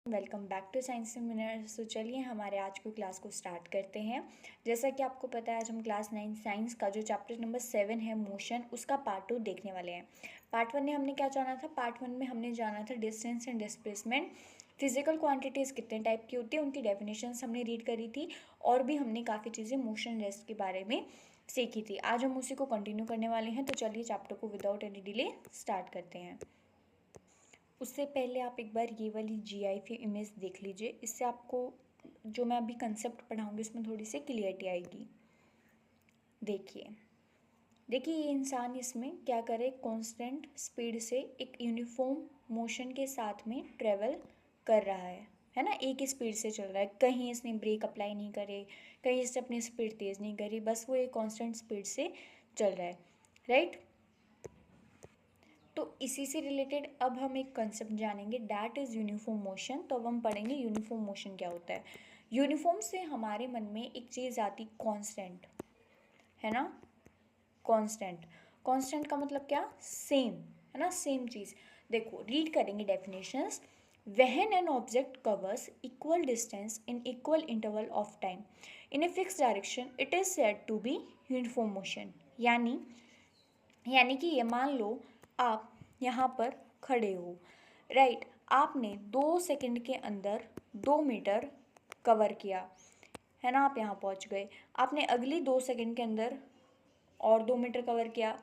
Welcome back to science minutes. तो चलिए हमारे आज की क्लास को स्टार्ट करते हैं। जैसा कि आपको पता है आज हम क्लास 9 साइंस का जो चैप्टर नंबर 7 है मोशन, उसका पार्ट 2 देखने वाले हैं। पार्ट 1 में हमने क्या जाना था? पार्ट 1 में हमने जाना था distance and displacement, physical quantities कितने टाइप की होती है, उनकी डेफिनेशंस हमने रीड करी थी, और भी हमने काफ़ी चीज़ें मोशन रेस्ट के बारे में सीखी थी। आज हम उसी को कंटिन्यू करने वाले हैं। तो चलिए चैप्टर को विदाउट एनी डिले स्टार्ट करते हैं। उससे पहले आप एक बार ये वाली GIF इमेज देख लीजिए। इससे आपको जो मैं अभी कंसेप्ट पढ़ाऊँगी उसमें थोड़ी सी क्लियरिटी आएगी। देखिए देखिए ये इंसान इसमें क्या करे, कांस्टेंट स्पीड से एक यूनिफॉर्म मोशन के साथ में ट्रेवल कर रहा है ना। एक ही स्पीड से चल रहा है, कहीं इसने ब्रेक अप्लाई नहीं करे, कहीं इसने अपनी स्पीड तेज़ नहीं करी, बस वो एक कांस्टेंट स्पीड से चल रहा है, राइट। तो इसी से रिलेटेड अब हम एक कंसेप्ट जानेंगे, डैट इज़ यूनिफॉर्म मोशन। तो अब हम पढ़ेंगे यूनिफॉर्म मोशन क्या होता है। यूनिफॉर्म से हमारे मन में एक चीज़ आती, कांस्टेंट, है ना। कांस्टेंट, कांस्टेंट का मतलब क्या? सेम, है ना, सेम चीज़। देखो रीड करेंगे definitions. When an object covers equal distance in equal interval of time in a fix direction it is said to be uniform motion. यानी कि ये मान लो आप यहाँ पर खड़े हो, राइट। आपने 2 सेकंड के अंदर 2 मीटर कवर किया, है ना। आप यहाँ पहुँच गए। आपने अगली 2 सेकंड के अंदर और 2 मीटर कवर किया,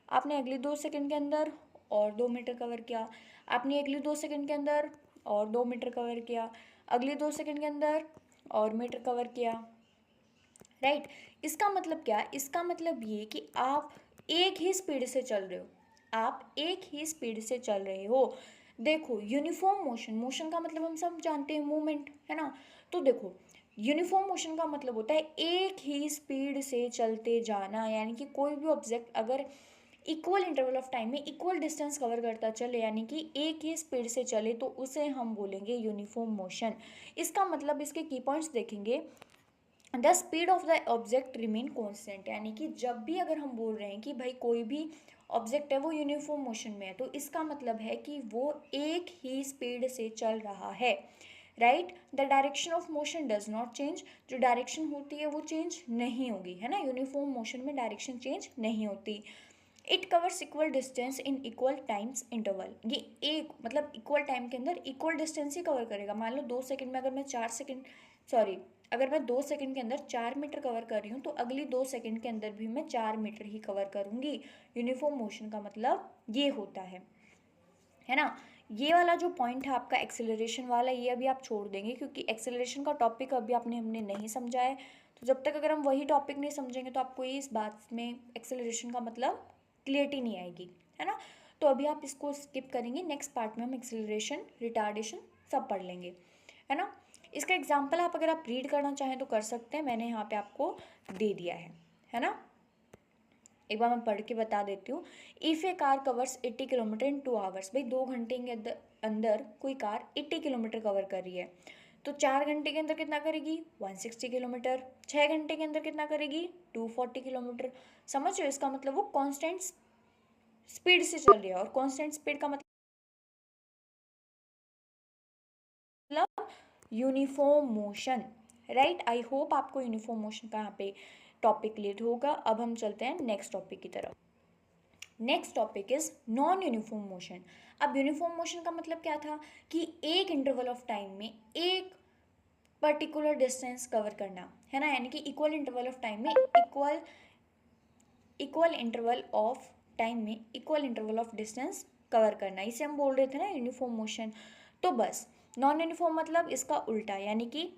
आपने अगली 2 सेकंड के अंदर और 2 मीटर कवर किया, आपने अगली 2 सेकंड के अंदर और 2 मीटर कवर किया, अगली 2 सेकंड के अंदर और मीटर कवर किया, राइट। इसका मतलब क्या? इसका मतलब ये कि आप एक ही स्पीड से चल रहे हो, आप एक ही स्पीड से चल रहे हो। देखो यूनिफॉर्म मोशन, मोशन का मतलब हम सब जानते हैं मूवमेंट, है ना। तो देखो यूनिफॉर्म मोशन का मतलब होता है एक ही स्पीड से चलते जाना, यानी कि कोई भी ऑब्जेक्ट अगर इक्वल इंटरवल ऑफ टाइम में इक्वल डिस्टेंस कवर करता चले, यानी कि एक ही स्पीड से चले, तो उसे हम बोलेंगे यूनिफॉर्म मोशन। इसका मतलब इसके की पॉइंट्स देखेंगे। The speed of the object remain constant, यानी कि जब भी अगर हम बोल रहे हैं कि भाई कोई भी ऑब्जेक्ट है वो यूनिफॉर्म मोशन में है, तो इसका मतलब है कि वो एक ही स्पीड से चल रहा है, right. The direction of motion does not change, जो डायरेक्शन होती है वो चेंज नहीं होगी, है ना। यूनिफॉर्म मोशन में डायरेक्शन चेंज नहीं होती। It covers equal distance in equal times interval, ये एक मतलब इक्वल टाइम के अंदर इक्वल डिस्टेंस ही कवर करेगा। मान लो 2 सेकंड में अगर मैं 4 सेकंड, सॉरी, अगर मैं 2 सेकंड के अंदर 4 मीटर कवर कर रही हूँ, तो अगली 2 सेकंड के अंदर भी मैं 4 मीटर ही कवर करूँगी। यूनिफॉर्म मोशन का मतलब ये होता है ना। ये वाला जो पॉइंट है आपका एक्सेलरेशन वाला, ये अभी आप छोड़ देंगे, क्योंकि एक्सेलरेशन का टॉपिक अभी हमने नहीं समझा है। तो जब तक अगर हम वही टॉपिक नहीं समझेंगे तो आपको ये इस बात में एक्सेलरेशन का मतलब क्लियरिटी नहीं आएगी, है ना। तो अभी आप इसको स्किप करेंगे, नेक्स्ट पार्ट में हम एक्सेलरेशन, रिटार्डेशन सब पढ़ लेंगे, है ना। इसका एग्जाम्पल आप अगर आप रीड करना चाहें तो कर सकते हैं, मैंने यहाँ पे आपको दे दिया है ना। एक बार मैं पढ़ के बता देती हूँ। If A car covers 80 kilometre in 2 hours, भाई 2 घंटे के अंदर कोई कार 80 किलोमीटर कवर कर रही है, तो 4 घंटे के अंदर कितना करेगी? 160 किलोमीटर। 6 घंटे के अंदर कितना करेगी? 240 किलोमीटर। समझ रहे हो? इसका मतलब वो कांस्टेंट स्पीड से चल रही है, और कांस्टेंट स्पीड का मतलब uniform motion, right. I hope आपको यूनिफॉर्म मोशन का यहाँ पे टॉपिक क्लियर होगा। अब हम चलते हैं नेक्स्ट टॉपिक की तरफ। Next topic is non uniform motion. अब यूनिफॉर्म मोशन का मतलब क्या था कि एक इंटरवल ऑफ टाइम में एक पर्टिकुलर डिस्टेंस कवर करना, है ना, यानी कि इक्वल इंटरवल ऑफ टाइम में इक्वल इंटरवल ऑफ टाइम में equal interval of distance cover करना, इसे हम बोल रहे थे ना यूनिफॉर्म मोशन। तो बस नॉन यूनिफॉर्म मतलब इसका उल्टा, यानी कि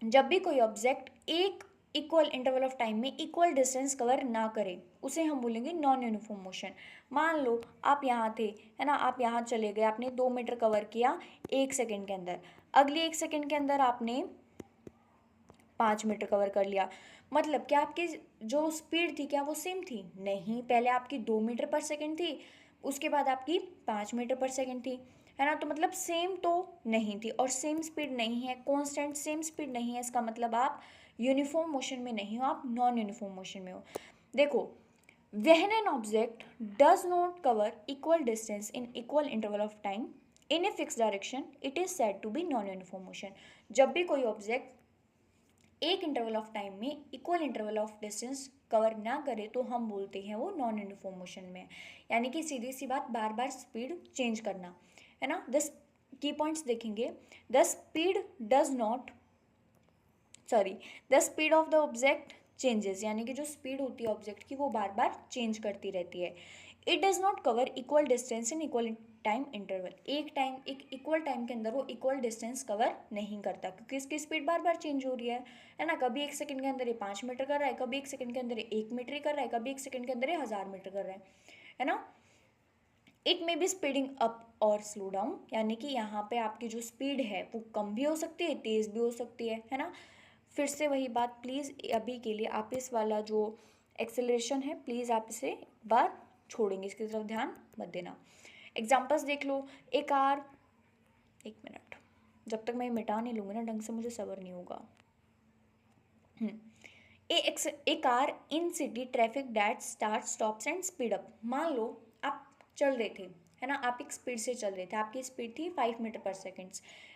जब भी कोई ऑब्जेक्ट एक इक्वल इंटरवल ऑफ टाइम में इक्वल डिस्टेंस कवर ना करे, उसे हम बोलेंगे नॉन यूनिफॉर्म मोशन। मान लो आप यहाँ थे, है ना, आप यहाँ चले गए, आपने 2 मीटर कवर किया 1 सेकंड के अंदर, अगली 1 सेकंड के अंदर आपने 5 मीटर कवर कर लिया। मतलब क्या आपकी जो स्पीड थी क्या वो सेम थी? नहीं, पहले आपकी 2 मीटर पर सेकंड थी, उसके बाद आपकी 5 मीटर पर सेकंड थी, है ना। तो मतलब सेम तो नहीं थी, और सेम स्पीड नहीं है, कांस्टेंट सेम स्पीड नहीं है, इसका मतलब आप यूनिफॉर्म मोशन में नहीं हो, आप नॉन यूनिफॉर्म मोशन में हो। देखो, when an object does not cover equal distance in equal interval of time in a fix direction it is said to be non uniform motion. जब भी कोई ऑब्जेक्ट एक इंटरवल ऑफ टाइम में equal interval of distance cover ना करे तो हम बोलते हैं वो नॉन यूनिफॉर्म मोशन में है। यानी कि सीधी सी बात, बार बार स्पीड चेंज करना, है ना। दस की पॉइंट्स देखेंगे। The speed does not the speed of the object changes, यानी कि जो स्पीड होती है ऑब्जेक्ट की वो बार बार चेंज करती रहती है। It does not cover equal distance in equal time interval, एक इक्वल टाइम के अंदर वो इक्वल डिस्टेंस कवर नहीं करता, क्योंकि इसकी स्पीड बार बार चेंज हो रही है ना। कभी 1 सेकंड के अंदर ये 5 मीटर कर रहा है, कभी 1 सेकंड के अंदर ये 1 मीटर ही कर रहा है, कभी 1 सेकंड के अंदर ये 1000 मीटर कर रहा है ना। It may be speeding up और स्लो डाउन, यानी कि यहाँ पे आपकी जो स्पीड है वो कम भी हो सकती है, तेज़ भी हो सकती है ना। फिर से वही बात, प्लीज़ अभी के लिए आप इस वाला जो एक्सेलरेशन है प्लीज़ आप इसे एक बार छोड़ेंगे, इसकी तरफ ध्यान मत देना। एग्जाम्पल्स देख लो। एक मिनट, जब तक मैं मिटा नहीं लूँगी ना ढंग से मुझे सब्र नहीं होगा। A car in city traffic that start stops and speed up. मान लो आप चल रहे थे, है ना, आप एक स्पीड से चल रहे थे, आपकी स्पीड थी 5 मीटर पर सेकेंड,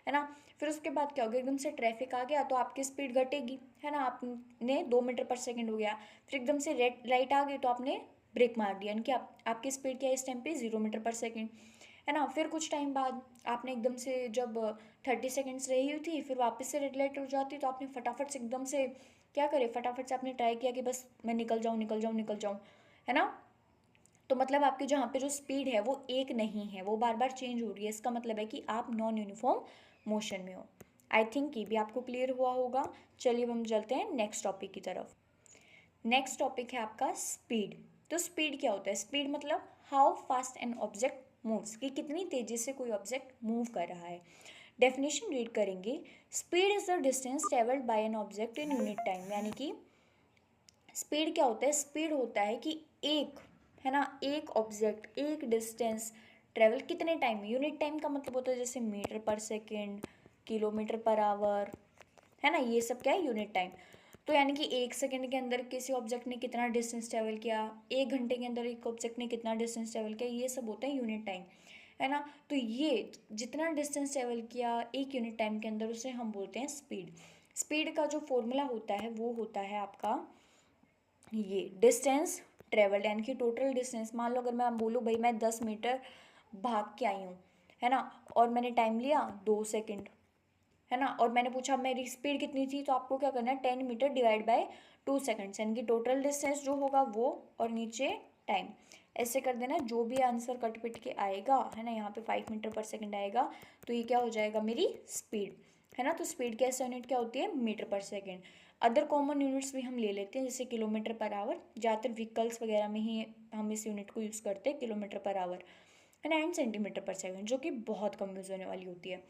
है ना। फिर उसके बाद क्या हो गया, एकदम से ट्रैफिक आ गया तो आपकी स्पीड घटेगी, है ना। आपने 2 मीटर पर सेकेंड हो गया, फिर एकदम से रेड लाइट आ गई तो आपने ब्रेक मार दिया, यानी कि आपकी स्पीड क्या है इस टाइम पे 0 मीटर पर सेकेंड, है ना। फिर कुछ टाइम बाद आपने एकदम से जब 30 सेकेंड्स रही हुई थी फिर वापस से रेड लाइट हो जाती तो आपने फटाफट से एकदम से क्या करे, फटाफट से आपने ट्राई किया कि बस मैं निकल जाऊँ, है ना। तो मतलब आपकी जहाँ पे जो स्पीड है वो एक नहीं है, वो बार बार चेंज हो रही है। इसका मतलब है कि आप नॉन यूनिफॉर्म मोशन में हो। आई थिंक ये भी आपको क्लियर हुआ होगा। चलिए अब हम चलते हैं नेक्स्ट टॉपिक की तरफ। नेक्स्ट टॉपिक है आपका स्पीड। तो स्पीड क्या होता है? स्पीड मतलब how fast an object moves, कि कितनी तेजी से कोई ऑब्जेक्ट मूव कर रहा है। डेफिनेशन रीड करेंगे। Speed is the distance travelled by an object in unit time, यानी कि स्पीड क्या होता है? स्पीड होता है कि एक ऑब्जेक्ट एक डिस्टेंस ट्रेवल कितने टाइम में, यूनिट टाइम का मतलब होता है जैसे मीटर पर सेकेंड, किलोमीटर पर आवर, है ना, ये सब क्या है यूनिट टाइम। तो यानी कि 1 सेकंड के अंदर किसी ऑब्जेक्ट ने कितना डिस्टेंस ट्रेवल किया, 1 घंटे के अंदर एक ऑब्जेक्ट ने कितना डिस्टेंस ट्रेवल किया, ये सब होता है यूनिट टाइम, है ना। तो ये जितना डिस्टेंस ट्रेवल किया एक यूनिट टाइम के अंदर उसे हम बोलते हैं स्पीड। स्पीड का जो फॉर्मूला होता है वो होता है आपका ये डिस्टेंस ट्रेवल्ड, यानी कि टोटल डिस्टेंस। मान लो अगर मैं बोलूँ भाई मैं 10 मीटर भाग के आई हूँ, है ना, और मैंने टाइम लिया 2 सेकंड, है ना, और मैंने पूछा मेरी स्पीड कितनी थी, तो आपको क्या करना है 10 मीटर डिवाइड बाय 2 सेकंड्स, यानी कि टोटल डिस्टेंस जो होगा वो और नीचे टाइम, ऐसे कर देना। जो भी आंसर कट पिट के आएगा, है ना, यहाँ पे 5 मीटर पर सेकेंड आएगा तो ये क्या हो जाएगा मेरी स्पीड, है ना। तो स्पीड की ऐसा यूनिट क्या होती है? मीटर पर सेकेंड। अदर कॉमन यूनिट्स भी हम ले लेते हैं जैसे किलोमीटर पर आवर, ज़्यादातर व्हीकल्स वगैरह में ही हम इस यूनिट को यूज़ करते हैं, किलोमीटर पर आवर, है ना, एंड सेंटीमीटर पर सेकेंड, जो कि बहुत कम यूज़ होने वाली होती है।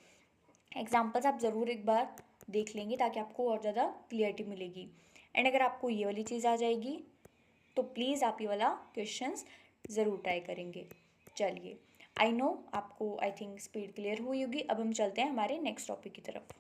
एग्जाम्पल्स आप ज़रूर एक बार देख लेंगे ताकि आपको और ज़्यादा क्लियरिटी मिलेगी। एंड अगर आपको ये वाली चीज़ आ जाएगी तो प्लीज़ आप ये वाला क्वेश्चंस ज़रूर ट्राई करेंगे। चलिए, आई नो आपको आई थिंक स्पीड क्लियर हुई होगी। अब हम चलते हैं हमारे नेक्स्ट टॉपिक की तरफ।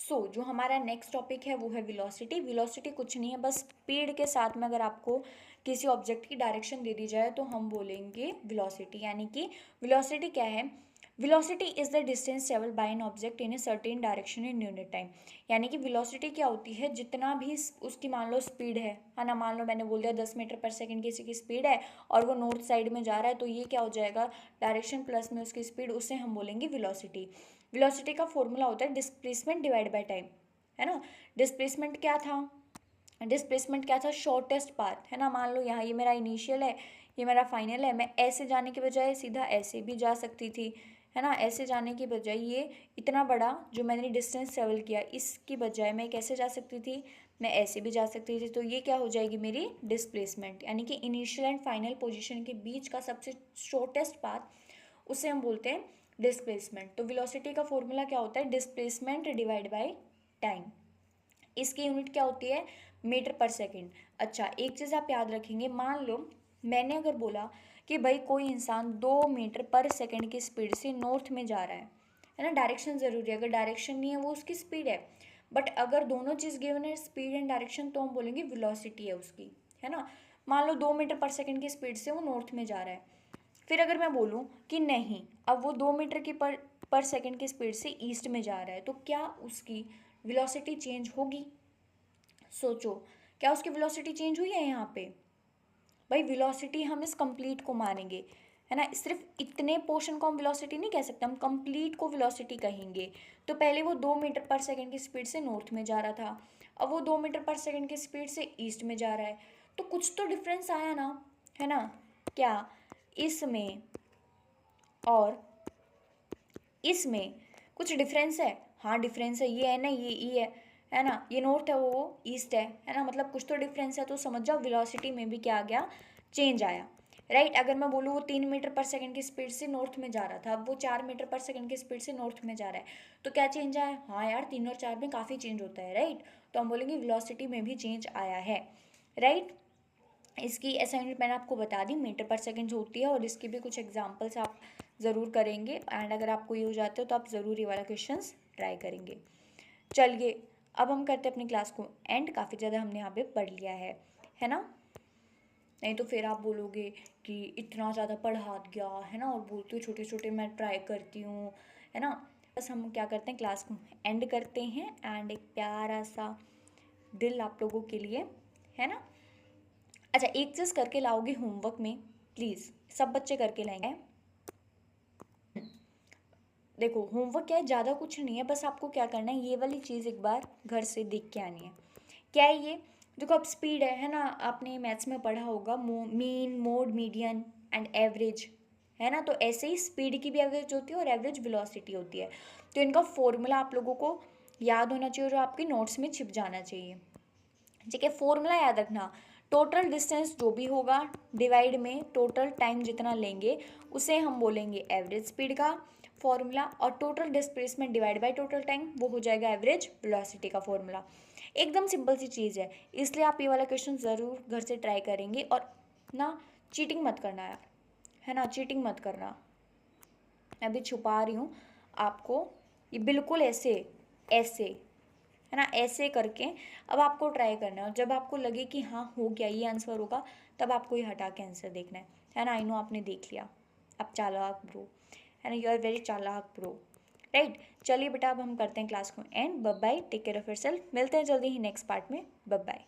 जो हमारा नेक्स्ट टॉपिक है वो है वेलोसिटी। वेलोसिटी कुछ नहीं है, बस स्पीड के साथ में अगर आपको किसी ऑब्जेक्ट की डायरेक्शन दे दी जाए तो हम बोलेंगे वेलोसिटी। यानी कि वेलोसिटी क्या है? Velocity is the distance travel by an object in a certain direction in unit time. यानी कि वेलोसिटी क्या होती है? जितना भी उसकी मान लो स्पीड है ना, मान लो मैंने बोल दिया 10 मीटर पर सेकेंड किसी की स्पीड है और वो नॉर्थ साइड में जा रहा है, तो ये क्या हो जाएगा? डायरेक्शन प्लस में उसकी स्पीड, उसे हम बोलेंगे वेलोसिटी। वेलोसिटी का फॉर्मूला होता है डिस्प्लेसमेंट डिवाइड बाय टाइम, है ना। डिस्प्लेसमेंट क्या था? शॉर्टेस्ट पाथ, है ना। मान लो यहाँ ये मेरा इनिशियल है, ये मेरा फाइनल है, मैं ऐसे जाने के बजाय सीधा ऐसे भी जा सकती थी, है ना। ऐसे जाने की बजाय ये इतना बड़ा जो मैंने डिस्टेंस ट्रेवल किया इसकी बजाय मैं कैसे जा सकती थी? मैं ऐसे भी जा सकती थी। तो ये क्या हो जाएगी मेरी डिस्प्लेसमेंट, यानी कि इनिशियल एंड फाइनल पोजीशन के बीच का सबसे शॉर्टेस्ट पाथ, उसे हम बोलते हैं डिस्प्लेसमेंट। तो वेलोसिटी का फॉर्मूला क्या होता है? Displacement divide by time. इसकी यूनिट क्या होती है? मीटर पर सेकेंड। अच्छा, एक चीज़ आप याद रखेंगे, मान लो मैंने अगर बोला कि भाई कोई इंसान 2 मीटर पर सेकेंड की स्पीड से नॉर्थ में जा रहा है ना, डायरेक्शन ज़रूरी है, अगर डायरेक्शन नहीं है वो उसकी स्पीड है। बट अगर दोनों चीज़ गिवन है, स्पीड एंड डायरेक्शन, तो हम बोलेंगे वेलोसिटी है उसकी, है ना। मान लो 2 मीटर पर सेकेंड की स्पीड से वो नॉर्थ में जा रहा है, फिर अगर मैं बोलूँ कि नहीं, अब वो 2 मीटर की पर सेकंड की स्पीड से ईस्ट में जा रहा है, तो क्या उसकी वेलोसिटी चेंज होगी? सोचो, क्या उसकी वेलोसिटी चेंज हुई है यहाँ पे? भाई वेलोसिटी हम इस कंप्लीट को मानेंगे, है ना, सिर्फ इतने पोर्शन को हम वेलोसिटी नहीं कह सकते, हम कंप्लीट को वेलोसिटी कहेंगे। तो पहले वो 2 मीटर पर सेकंड की स्पीड से नॉर्थ में जा रहा था, अब वो 2 मीटर पर सेकंड की स्पीड से ईस्ट में जा रहा है, तो कुछ तो डिफरेंस आया ना, है ना? क्या इसमें और इसमें कुछ डिफरेंस है? हाँ डिफरेंस है, ये है ना, ये ई है ना, ये नॉर्थ है, वो ईस्ट है ना, मतलब कुछ तो डिफरेंस है। तो समझ जाओ वेलोसिटी में भी क्या आ गया, चेंज आया, राइट। अगर मैं बोलूँ वो 3 मीटर पर सेकंड की स्पीड से नॉर्थ में जा रहा था, अब वो 4 मीटर पर सेकंड की स्पीड से नॉर्थ में जा रहा है, तो क्या चेंज आया? हाँ यार, 3 और 4 में काफ़ी चेंज होता है, राइट। तो हम बोलेंगे वेलोसिटी में भी चेंज आया है, राइट। इसकी असाइनमेंट मैंने आपको बता दी, मीटर पर सेकंड जो होती है, और इसकी भी कुछ एग्जांपल्स आप ज़रूर करेंगे, एंड अगर आपको ये हो जाते हो तो आप ज़रूर ये वाला क्वेश्चंस ट्राई करेंगे। चलिए अब हम करते हैं अपनी क्लास को एंड, काफ़ी ज़्यादा हमने यहाँ पे पढ़ लिया है ना? नहीं तो फिर आप बोलोगे कि इतना ज़्यादा पढ़ा दिया, है ना, और बोलती हूँ छोटे छोटे मैं ट्राई करती हूँ, है ना। बस हम क्या करते हैं, क्लास को एंड करते हैं, एंड एक प्यारा सा दिल आप लोगों के लिए, है ना। अच्छा, एक चीज़ करके लाओगे होमवर्क में, प्लीज़ सब बच्चे करके लाएंगे। देखो होमवर्क क्या है, ज़्यादा कुछ नहीं है, बस आपको क्या करना है, ये वाली चीज़ एक बार घर से देख के आनी है। क्या है ये? देखो अब स्पीड है ना, आपने मैथ्स में पढ़ा होगा, mean, mode, median and average, है ना। तो ऐसे ही स्पीड की भी एवरेज होती है और एवरेज वेलोसिटी होती है। तो इनका फॉर्मूला आप लोगों को याद होना चाहिए और आपके नोट्स में छिप जाना चाहिए, ठीक है। फॉर्मूला याद रखना, टोटल डिस्टेंस जो भी होगा डिवाइड में टोटल टाइम जितना लेंगे उसे हम बोलेंगे एवरेज स्पीड का फॉर्मूला, और total displacement divide by total time वो हो जाएगा एवरेज वेलोसिटी का फॉर्मूला। एकदम सिंपल सी चीज़ है, इसलिए आप ये वाला क्वेश्चन ज़रूर घर से ट्राई करेंगे, और ना चीटिंग मत करना यार, है ना, चीटिंग मत करना। मैं अभी छुपा रही हूँ आपको, ये बिल्कुल ऐसे ऐसे, है ना, ऐसे करके अब आपको ट्राई करना है, और जब आपको लगे कि हाँ हो गया ये आंसर होगा, तब आपको ये हटा के आंसर देखना है ना। आई नो आपने देख लिया, अब चालाक ब्रो, है ना, यू आर वेरी चालाक ब्रो, राइट। चलिए बेटा अब हम करते हैं क्लास को end, bye bye, take care of yourself, मिलते हैं जल्दी ही नेक्स्ट पार्ट में, बाय बाय।